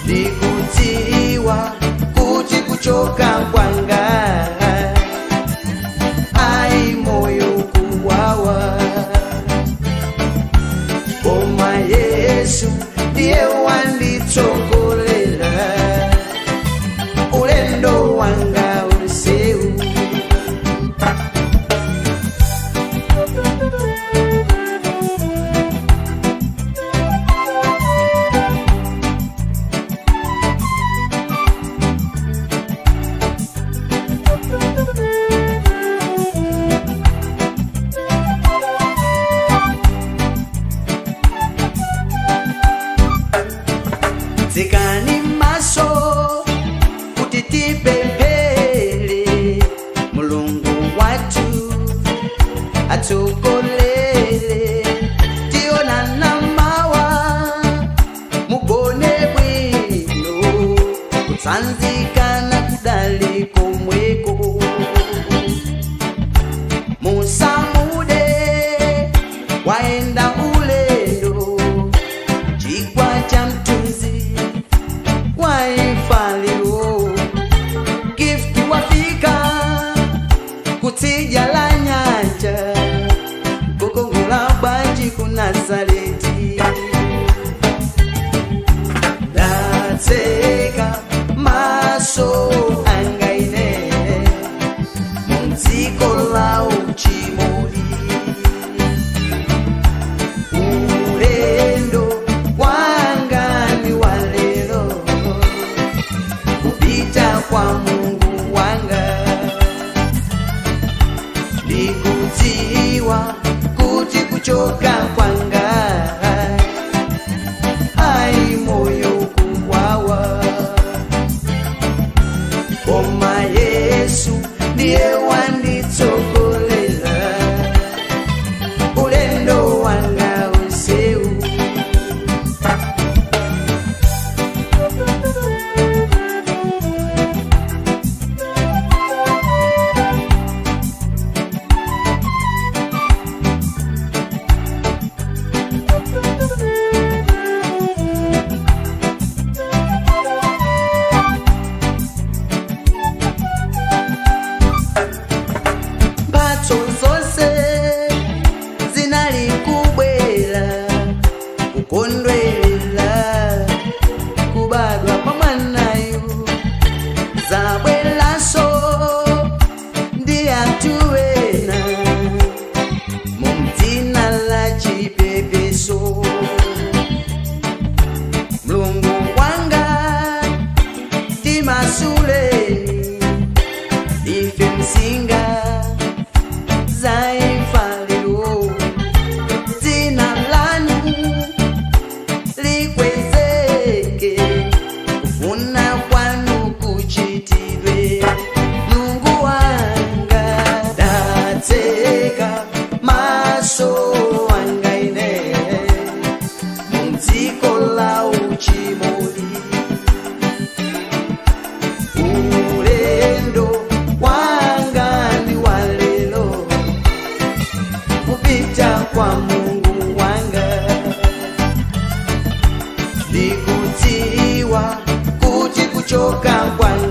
ndikutiwa kuti kuchoka kwanga ai moyo kuwawa, koma Yesu ndiye wanditsogolera ulendo wanga usewu. Tsekani maso kuti tipemphere Mulungu wathu atsogolere, tionana mawa mugone bwino, kutsanzikana kudali komweko, musamude waenda ulendo chigwa cha mtunzi waifaliro, gift wafika kutija la nyanja, kukongola banji ku Nazareti. Ndatseka maso angaine mudziko la uchimoli, ulendo wanga ni walero kupita kwa Mungu wanga, ndikutiwa kuti kuchoka kwanga ai moyo kuwawa, koma Yesu ndiye wanditsogolera ulendo wanga usewu. Mphatso zonse zinali kubwera kukondwerera kubadwa kwa mwanayu, zabweranso ndi anthu ena mu dzina la chipepeso. Mulungu wanga timasuleni ife msinga zaifaliro, dzina lanu likwezeke, kufuna kwanu kuchitidwe. Mulungu wanga ndatseka maso angaine mudziko la uchimoli, ulendo wanga ni walelo kupita kwa Mungu wanga, ndikutiwa kuti kuchoka kwanga